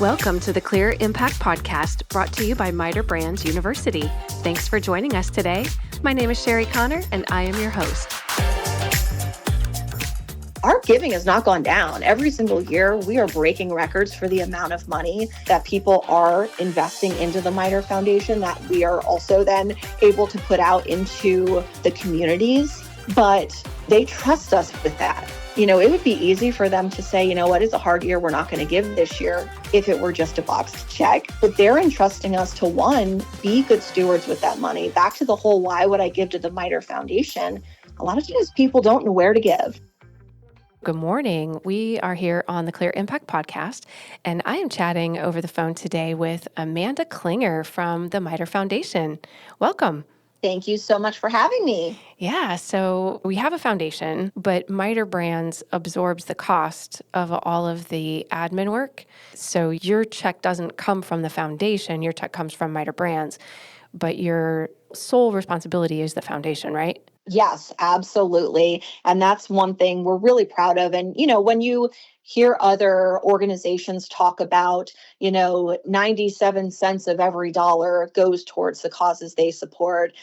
Welcome to the Clear Impact Podcast, brought to you by MITER Brands University. Thanks for joining us today. My name is Sherri Connor, and I am your host. Our giving has not gone down. Every single year, we are breaking records for the amount of money that people are investing into the MITER Foundation that we are also then able to put out into the communities. But they trust us with that. You know, it would be easy for them to say, you know what, it's a hard year, we're not going to give this year if it were just a boxed check. But they're entrusting us to, one, be good stewards with that money. Back to the whole, why would I give to the MITER Foundation? A lot of times people don't know where to give. Good morning. We are here on the Clear Impact Podcast, and I am chatting over the phone today with Amanda Klinger from the MITER Foundation. Welcome. Thank you so much for having me. Yeah, so we have a foundation, but MITER Brands absorbs the cost of all of the admin work. So your check doesn't come from the foundation, your check comes from MITER Brands, but your sole responsibility is the foundation, right? Yes, absolutely. And that's one thing we're really proud of. And, you know, when you hear other organizations talk about, 97 cents of every dollar goes towards the causes they support,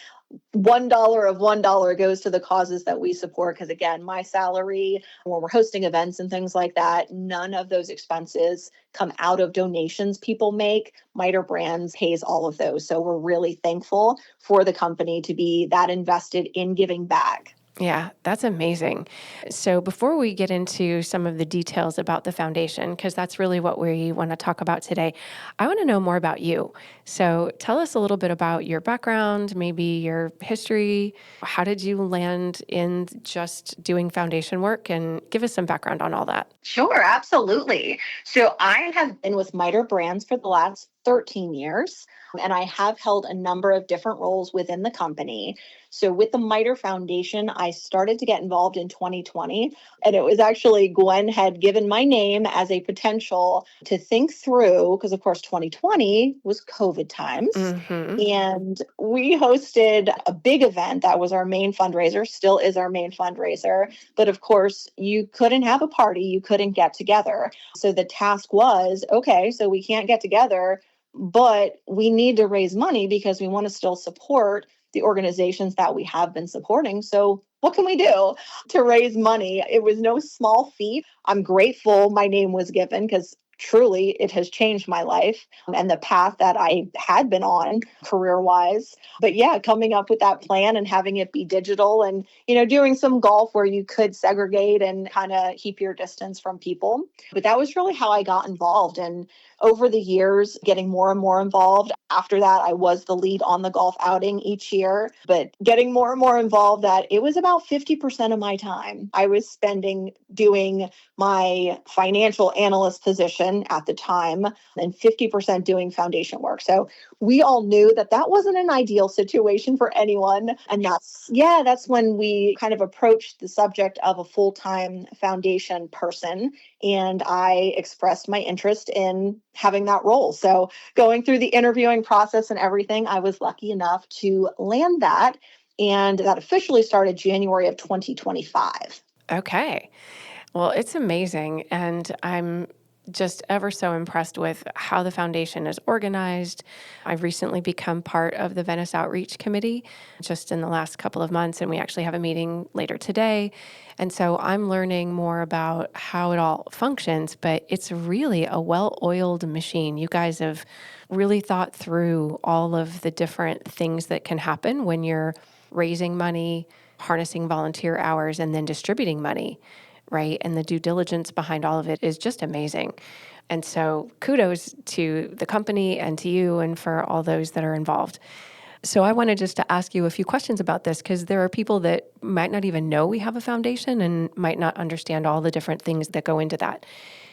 $1 of $1 goes to the causes that we support. Because again, my salary, when we're hosting events and things like that, none of those expenses come out of donations people make. MITER Brands pays all of those. So we're really thankful for the company to be that invested in giving back. Yeah, that's amazing. So before we get into some of the details about the foundation, because that's really what we want to talk about today, I want to know more about you. So tell us a little bit about your background, maybe your history. How did you land in just doing foundation work? And give us some background on all that. Sure, absolutely. So I have been with MITER Brands for the last 13 years, and I have held a number of different roles within the company. So with the MITER Foundation, I started to get involved in 2020, and it was actually Gwen had given my name as a potential to think through, because of course 2020 was COVID times. Mm-hmm. And we hosted a big event that was our main fundraiser, still is our main fundraiser. But of course, you couldn't have a party, you couldn't get together. So the task was, okay, so we can't get together, but we need to raise money because we want to still support the organizations that we have been supporting. So what can we do to raise money? It was no small feat. I'm grateful my name was given because truly it has changed my life and the path that I had been on career-wise. But yeah, coming up with that plan and having it be digital and, doing some golf where you could segregate and kind of keep your distance from people. But that was really how I got involved. And over the years, getting more and more involved. After that, I was the lead on the golf outing each year, but getting more and more involved that it was about 50% of my time I was spending doing my financial analyst position at the time and 50% doing foundation work. So we all knew that that wasn't an ideal situation for anyone. And that's when we kind of approached the subject of a full-time foundation person. And I expressed my interest in having that role. So going through the interviewing process and everything, I was lucky enough to land that. And that officially started January of 2025. Okay. Well, it's amazing. And I'm just ever so impressed with how the foundation is organized. I've recently become part of the Venice Outreach Committee just in the last couple of months, and we actually have a meeting later today. And so I'm learning more about how it all functions, but it's really a well-oiled machine. You guys have really thought through all of the different things that can happen when you're raising money, harnessing volunteer hours, and then distributing money. Right? And the due diligence behind all of it is just amazing. And so kudos to the company and to you and for all those that are involved. So I wanted just to ask you a few questions about this because there are people that might not even know we have a foundation and might not understand all the different things that go into that.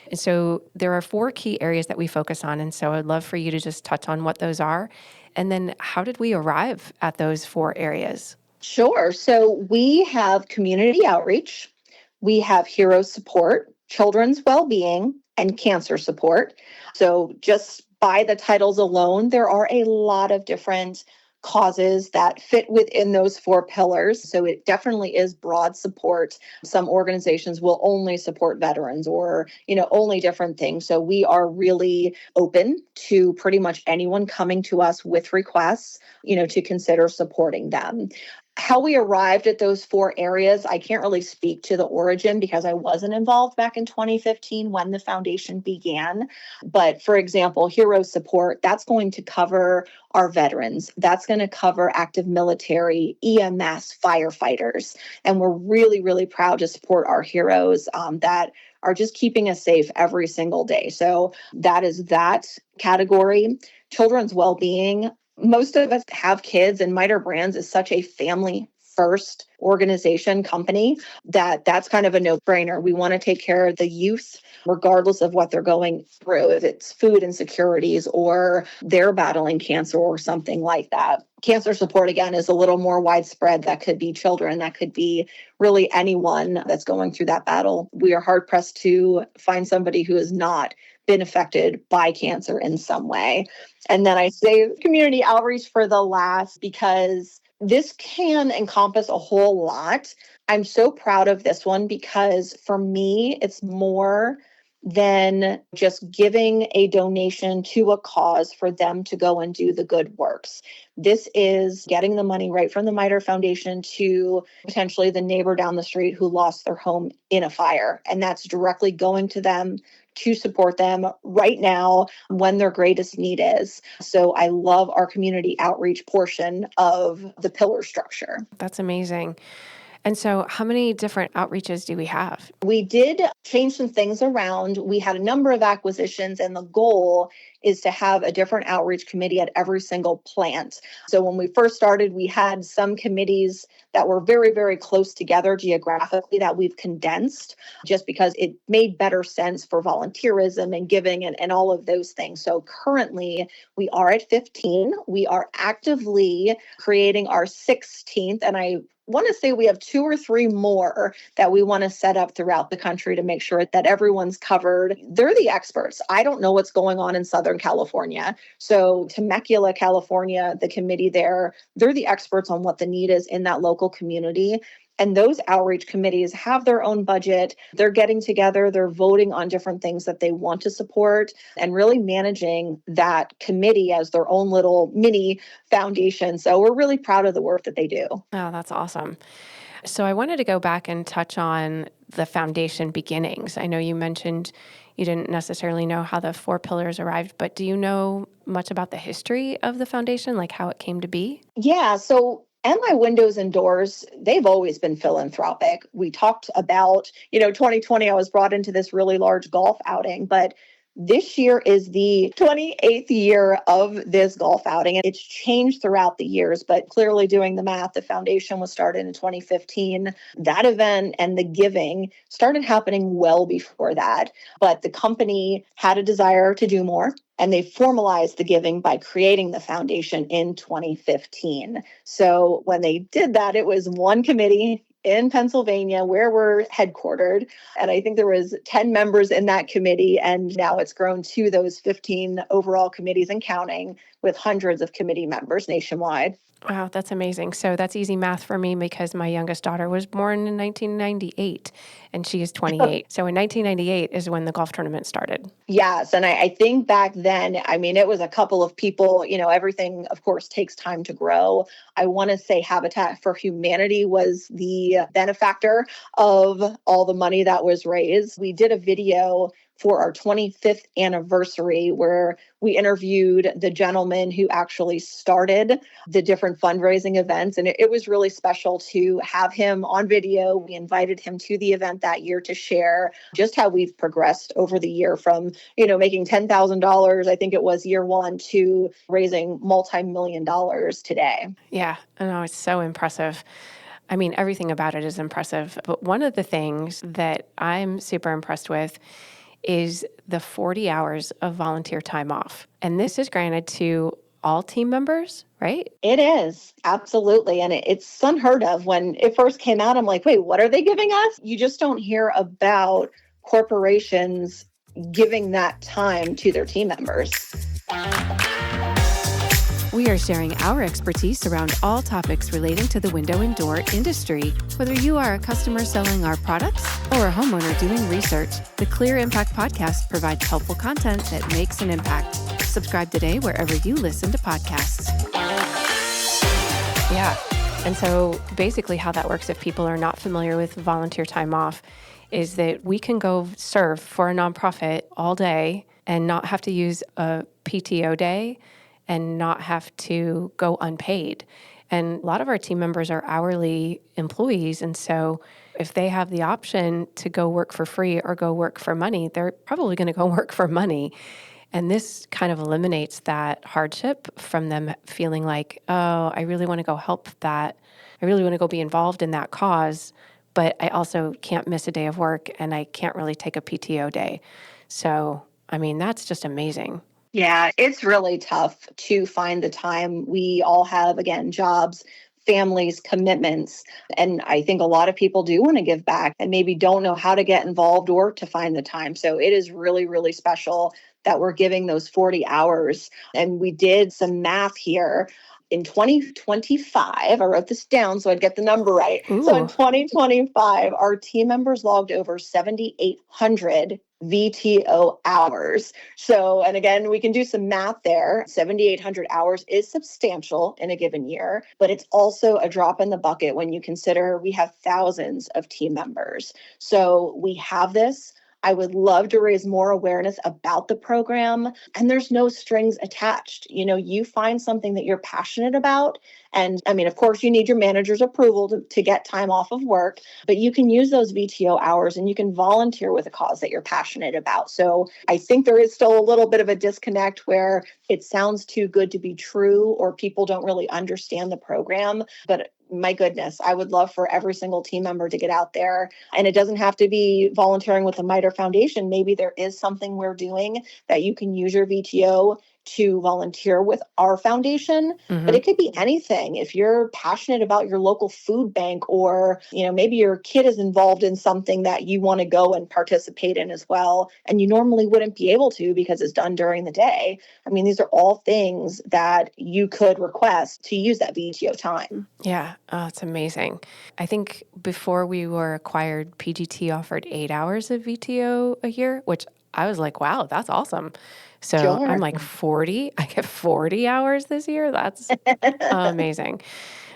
And so there are 4 key areas that we focus on. And so I'd love for you to just touch on what those are. And then how did we arrive at those 4 areas? Sure. So we have community outreach. We have hero support, children's well-being, and cancer support. So just by the titles alone, there are a lot of different causes that fit within those 4 pillars. So it definitely is broad support. Some organizations will only support veterans or, only different things. So we are really open to pretty much anyone coming to us with requests, to consider supporting them. How we arrived at those 4 areas, I can't really speak to the origin because I wasn't involved back in 2015 when the foundation began. But for example, hero support, that's going to cover our veterans. That's going to cover active military, EMS, firefighters. And we're really, really proud to support our heroes that are just keeping us safe every single day. So that is that category. Children's well-being. Most of us have kids, and MITER Brands is such a family first organization company that's kind of a no-brainer. We want to take care of the youth regardless of what they're going through, if it's food insecurities or they're battling cancer or something like that. Cancer support, again, is a little more widespread. That could be children, that could be really anyone that's going through that battle. We are hard pressed to find somebody who has not been affected by cancer in some way. And then I say community outreach for the last, because this can encompass a whole lot. I'm so proud of this one because for me, it's more than just giving a donation to a cause for them to go and do the good works. This is getting the money right from the MITER Foundation to potentially the neighbor down the street who lost their home in a fire. And that's directly going to them to support them right now when their greatest need is. So I love our community outreach portion of the pillar structure. That's amazing. And so how many different outreaches do we have? We did change some things around. We had a number of acquisitions, and the goal is to have a different outreach committee at every single plant. So when we first started, we had some committees that were very, very close together geographically that we've condensed just because it made better sense for volunteerism and giving and all of those things. So currently we are at 15. We are actively creating our 16th, and I want to say we have 2 or 3 more that we want to set up throughout the country to make sure that everyone's covered. They're the experts. I don't know what's going on in Southern California. So Temecula, California, the committee there, they're the experts on what the need is in that local community. And those outreach committees have their own budget. They're getting together, they're voting on different things that they want to support and really managing that committee as their own little mini foundation. So we're really proud of the work that they do. Oh, that's awesome. So I wanted to go back and touch on the foundation beginnings. I know you mentioned you didn't necessarily know how the 4 pillars arrived, but do you know much about the history of the foundation, like how it came to be? Yeah, so MI Windows and Doors, they've always been philanthropic. We talked about, 2020, I was brought into this really large golf outing, but this year is the 28th year of this golf outing, and it's changed throughout the years, but clearly doing the math, the foundation was started in 2015. That event and the giving started happening well before that, but the company had a desire to do more. And they formalized the giving by creating the foundation in 2015. So when they did that, it was one committee in Pennsylvania where we're headquartered. And I think there was 10 members in that committee. And now it's grown to those 15 overall committees and counting with hundreds of committee members nationwide. Wow, that's amazing. So that's easy math for me because my youngest daughter was born in 1998 and she is 28. So in 1998 is when the golf tournament started. Yes. And I think back then, it was a couple of people, everything, of course, takes time to grow. I want to say Habitat for Humanity was the benefactor of all the money that was raised. We did a video for our 25th anniversary where we interviewed the gentleman who actually started the different fundraising events. And it was really special to have him on video. We invited him to the event that year to share just how we've progressed over the year from, making $10,000, I think it was year one, to raising multi-million dollars today. Yeah, I know, it's so impressive. Everything about it is impressive. But one of the things that I'm super impressed with is the 40 hours of volunteer time off. And this is granted to all team members, right? It is, absolutely. And it's unheard of. When it first came out, I'm like, wait, what are they giving us? You just don't hear about corporations giving that time to their team members. We are sharing our expertise around all topics relating to the window and door industry. Whether you are a customer selling our products or a homeowner doing research, the Clear Impact Podcast provides helpful content that makes an impact. Subscribe today wherever you listen to podcasts. Yeah. And so basically how that works, if people are not familiar with volunteer time off, is that we can go serve for a nonprofit all day and not have to use a PTO day and not have to go unpaid. And a lot of our team members are hourly employees. And so if they have the option to go work for free or go work for money, they're probably going to go work for money. And this kind of eliminates that hardship from them feeling like, oh, I really want to go help that. I really want to go be involved in that cause, but I also can't miss a day of work and I can't really take a PTO day. So, I mean, that's just amazing. Yeah, it's really tough to find the time. We all have, again, jobs, families, commitments. And I think a lot of people do want to give back and maybe don't know how to get involved or to find the time. So it is really, really special that we're giving those 40 hours. And we did some math here. In 2025, I wrote this down so I'd get the number right. Ooh. So in 2025, our team members logged over 7,800 VTO hours. So, and again, we can do some math there. 7,800 hours is substantial in a given year, but it's also a drop in the bucket when you consider we have thousands of team members. So we have this. I would love to raise more awareness about the program, and there's no strings attached. You know, you find something that you're passionate about. And I mean, of course, you need your manager's approval to get time off of work, but you can use those VTO hours and you can volunteer with a cause that you're passionate about. So I think there is still a little bit of a disconnect where it sounds too good to be true or people don't really understand the program. But my goodness, I would love for every single team member to get out there. And it doesn't have to be volunteering with the MITER Foundation. Maybe there is something we're doing that you can use your VTO to volunteer with our foundation, but it could be anything. If you're passionate about your local food bank, or, you know, maybe your kid is involved in something that you want to go and participate in as well, and you normally wouldn't be able to because it's done during the day. I mean, these are all things that you could request to use that VTO time. Yeah, it's amazing. I think before we were acquired, PGT offered 8 hours of VTO a year, which I was like, wow, that's awesome. So Sure. I'm like 40. I get 40 hours this year. That's amazing.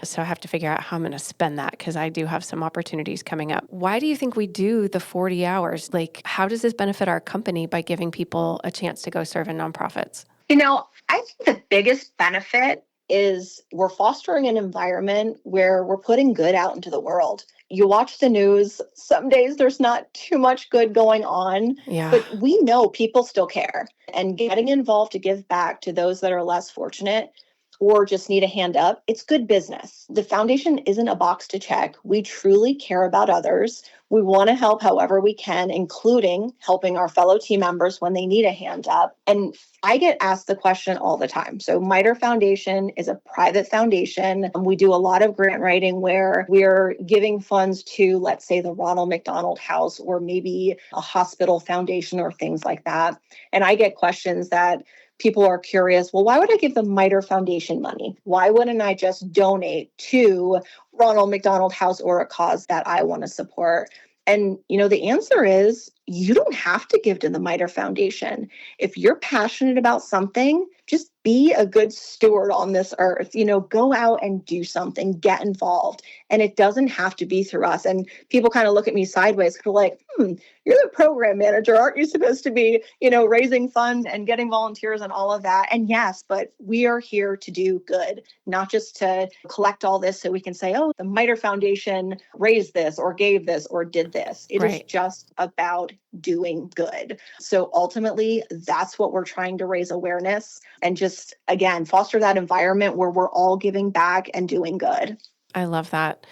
So I have to figure out how I'm going to spend that because I do have some opportunities coming up. Why do you think we do the 40 hours? Like, how does this benefit our company by giving people a chance to go serve in nonprofits? You know, I think the biggest benefit is we're fostering an environment where we're putting good out into the world. You watch the news, some days there's not too much good going on, but we know people still care. And getting involved to give back to those that are less fortunate or just need a hand up, it's good business. The foundation isn't a box to check. We truly care about others. We want to help however we can, including helping our fellow team members when they need a hand up. And I get asked the question all the time. So MITER Foundation is a private foundation. We do a lot of grant writing where we're giving funds to, let's say, the Ronald McDonald House or maybe a hospital foundation or things like that. And I get questions that people are curious, well, why would I give the MITER Foundation money? Why wouldn't I just donate to Ronald McDonald House or a cause that I want to support? And, you know, the answer is you don't have to give to the MITER Foundation. If you're passionate about something, just be a good steward on this earth. You know, go out and do something, get involved. And it doesn't have to be through us. And people kind of look at me sideways, they're like, you're the program manager. Aren't you supposed to be, you know, raising funds and getting volunteers and all of that? And yes, but we are here to do good, not just to collect all this so we can say, oh, the MITER Foundation raised this or gave this or did this. It is just about doing good. So ultimately, that's what we're trying to raise awareness and just, again, foster that environment where we're all giving back and doing good. I love that.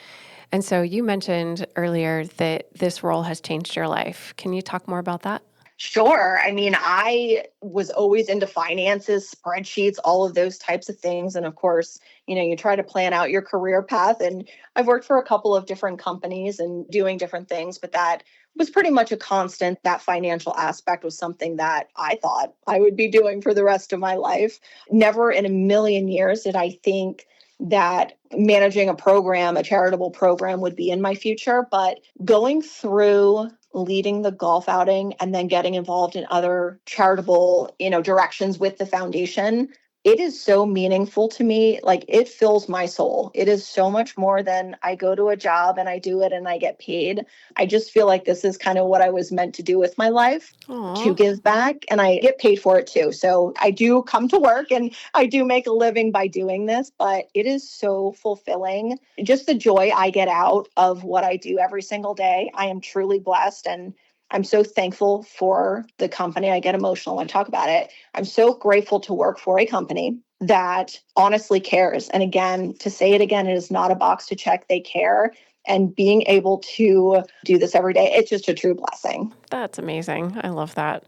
And so you mentioned earlier that this role has changed your life. Can you talk more about that? Sure. I mean, I was always into finances, spreadsheets, all of those types of things. And of course, you try to plan out your career path. And I've worked for a couple of different companies and doing different things, but that was pretty much a constant. That financial aspect was something that I thought I would be doing for the rest of my life. Never in a million years did I think that managing a program, a charitable program, would be in my future. But going through leading the golf outing and then getting involved in other charitable, directions with the foundation, it is so meaningful to me. Like, it fills my soul. It is so much more than I go to a job and I do it and I get paid. I just feel like this is kind of what I was meant to do with my life, to Aw. give back, and I get paid for it too. So I do come to work and I do make a living by doing this, but it is so fulfilling. Just the joy I get out of what I do every single day. I am truly blessed, and I'm so thankful for the company. I get emotional when I talk about it. I'm so grateful to work for a company that honestly cares. And again, to say it again, it is not a box to check. They care. And being able to do this every day, it's just a true blessing. That's amazing. I love that.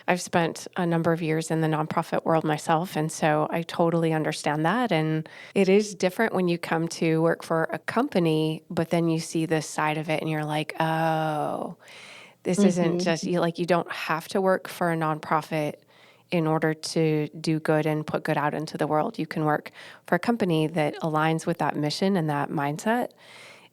I've spent a number of years in the nonprofit world myself, and so I totally understand that. And it is different when you come to work for a company, but then you see this side of it and you're like, oh, this isn't Mhm. just you don't have to work for a nonprofit in order to do good and put good out into the world. You can work for a company that aligns with that mission and that mindset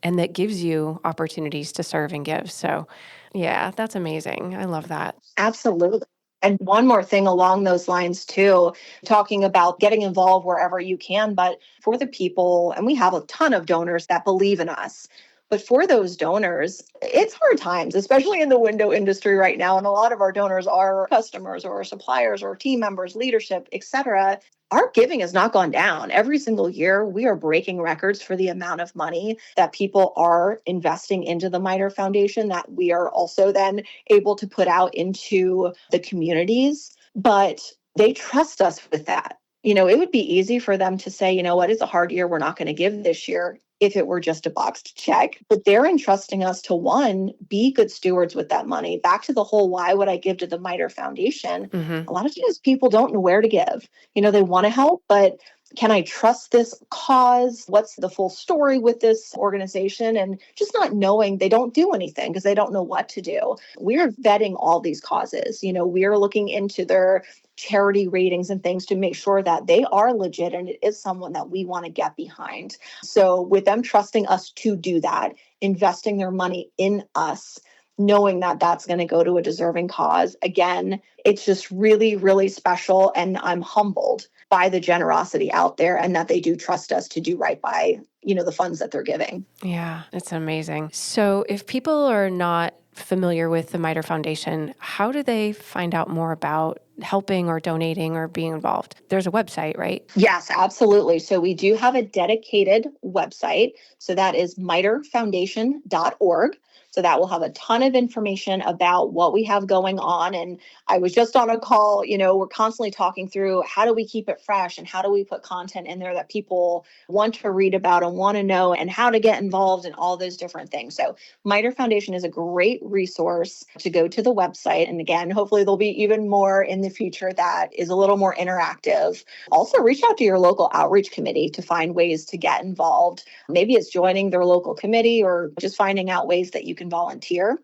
and that gives you opportunities to serve and give. So, yeah, that's amazing. I love that. Absolutely. And one more thing along those lines, too, talking about getting involved wherever you can, but for the people, and we have a ton of donors that believe in us. But for those donors, it's hard times, especially in the window industry right now. And a lot of our donors are customers or suppliers or team members, leadership, et cetera. Our giving has not gone down. Every single year, we are breaking records for the amount of money that people are investing into the MITER Foundation, that we are also then able to put out into the communities. But they trust us with that. It would be easy for them to say, what, it's a hard year, we're not going to give this year, if it were just a box to check. But they're entrusting us to, one, be good stewards with that money. Back to the whole, why would I give to the MITER Foundation? Hmm. A lot of times people don't know where to give. They want to help, but can I trust this cause? What's the full story with this organization? And just not knowing, they don't do anything because they don't know what to do. We're vetting all these causes. We're looking into their charity ratings and things to make sure that they are legit and it is someone that we want to get behind. So with them trusting us to do that, investing their money in us, knowing that that's going to go to a deserving cause, again, it's just really, really special. And I'm humbled by the generosity out there and that they do trust us to do right by, the funds that they're giving. Yeah, it's amazing. So, if people are not familiar with the MITRE Foundation, how do they find out more about helping or donating or being involved? There's a website, right? Yes, absolutely. So we do have a dedicated website. So that is miterfoundation.org. So that will have a ton of information about what we have going on. And I was just on a call, we're constantly talking through how do we keep it fresh and how do we put content in there that people want to read about and want to know and how to get involved in all those different things. So MITER Foundation is a great resource to go to the website. And again, hopefully there'll be even more in the future that is a little more interactive. Also, reach out to your local outreach committee to find ways to get involved. Maybe it's joining their local committee or just finding out ways that you can volunteer.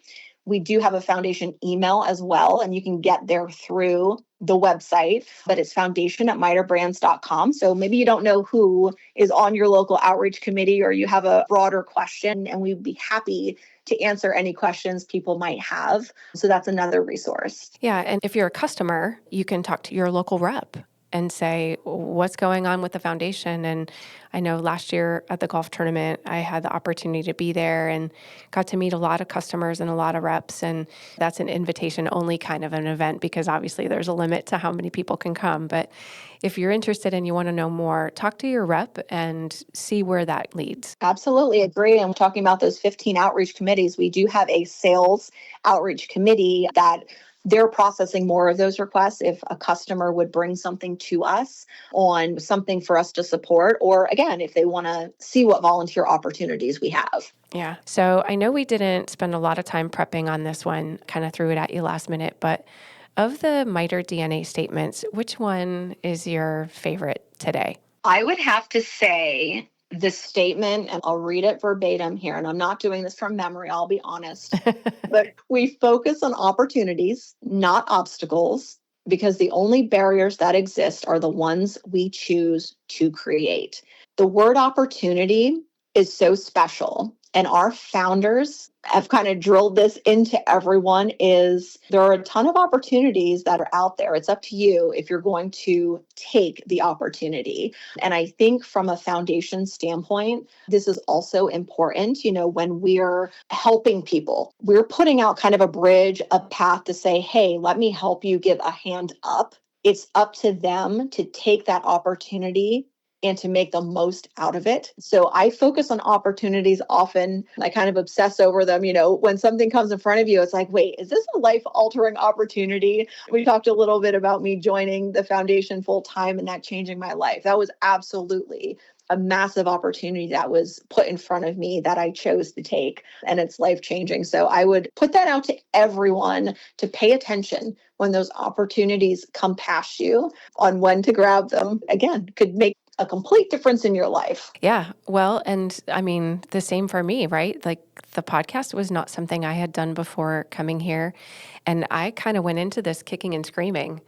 We do have a foundation email as well, and you can get there through the website, but it's foundation@miterbrands.com. So maybe you don't know who is on your local outreach committee or you have a broader question, and we'd be happy to answer any questions people might have. So that's another resource. Yeah. And if you're a customer, you can talk to your local rep and say, what's going on with the foundation? And I know last year at the golf tournament, I had the opportunity to be there and got to meet a lot of customers and a lot of reps. And that's an invitation only kind of an event because obviously there's a limit to how many people can come. But if you're interested and you want to know more, talk to your rep and see where that leads. Absolutely agree. And talking about those 15 outreach committees, we do have a sales outreach committee that they're processing more of those requests if a customer would bring something to us on something for us to support, or again, if they want to see what volunteer opportunities we have. Yeah. So I know we didn't spend a lot of time prepping on this one, kind of threw it at you last minute, but of the MITER DNA statements, which one is your favorite today? I would have to say the statement, and I'll read it verbatim here, and I'm not doing this from memory, I'll be honest, but we focus on opportunities, not obstacles, because the only barriers that exist are the ones we choose to create. The word opportunity is so special. And our founders have kind of drilled this into everyone is there are a ton of opportunities that are out there. It's up to you if you're going to take the opportunity. And I think from a foundation standpoint, this is also important. You know, when we're helping people, we're putting out kind of a bridge, a path to say, hey, let me help you give a hand up. It's up to them to take that opportunity and to make the most out of it. So I focus on opportunities often. I kind of obsess over them. You know, when something comes in front of you, it's like, wait, is this a life-altering opportunity? We talked a little bit about me joining the foundation full-time and that changing my life. That was absolutely a massive opportunity that was put in front of me that I chose to take, and it's life-changing. So I would put that out to everyone to pay attention when those opportunities come past you on when to grab them. Again, could make a complete difference in your life. Yeah. Well, and I mean, the same for me, right? Like the podcast was not something I had done before coming here. And I kind of went into this kicking and screaming.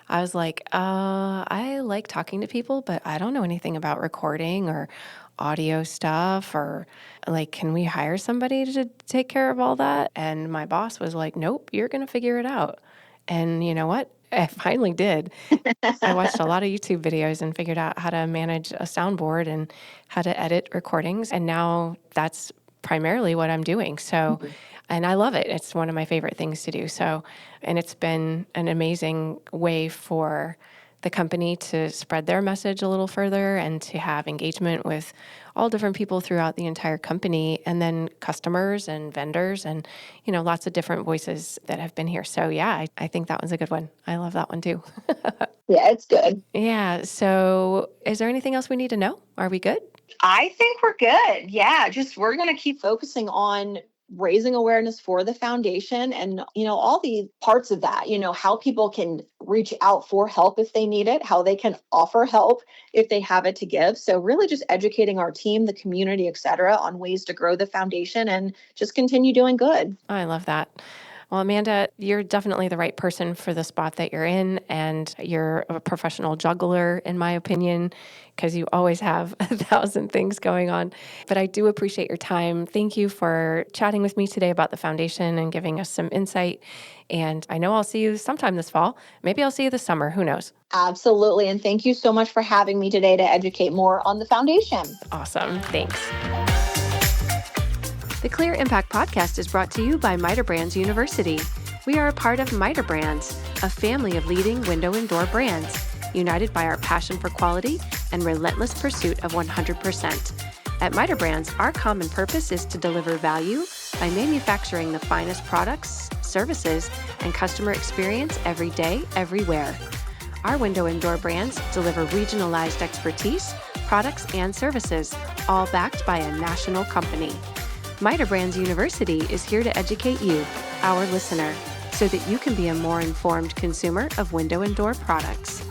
I was like, I like talking to people, but I don't know anything about recording or audio stuff or like, can we hire somebody to take care of all that? And my boss was like, nope, you're going to figure it out. And you know what? I finally did. I watched a lot of YouTube videos and figured out how to manage a soundboard and how to edit recordings. And now that's primarily what I'm doing. So, and I love it. It's one of my favorite things to do. So, and it's been an amazing way for the company to spread their message a little further and to have engagement with all different people throughout the entire company, and then customers and vendors and, you know, lots of different voices that have been here. So yeah, I think that one's a good one. I love that one too. Yeah, it's good. Yeah. So is there anything else we need to know? Are we good? I think we're good. Yeah, just we're going to keep focusing on raising awareness for the foundation and, you know, all the parts of that, you know, how people can reach out for help if they need it, how they can offer help if they have it to give. So really just educating our team, the community, et cetera, on ways to grow the foundation and just continue doing good. I love that. Well, Amanda, you're definitely the right person for the spot that you're in, and you're a professional juggler, in my opinion, because you always have 1,000 things going on. But I do appreciate your time. Thank you for chatting with me today about the foundation and giving us some insight. And I know I'll see you sometime this fall. Maybe I'll see you this summer. Who knows? Absolutely. And thank you so much for having me today to educate more on the foundation. Awesome. Thanks. The Clear Impact Podcast is brought to you by MITER Brands University. We are a part of MITER Brands, a family of leading window and door brands, united by our passion for quality and relentless pursuit of 100%. At MITER Brands, our common purpose is to deliver value by manufacturing the finest products, services, and customer experience every day, everywhere. Our window and door brands deliver regionalized expertise, products, and services, all backed by a national company. MITER Brands University is here to educate you, our listener, so that you can be a more informed consumer of window and door products.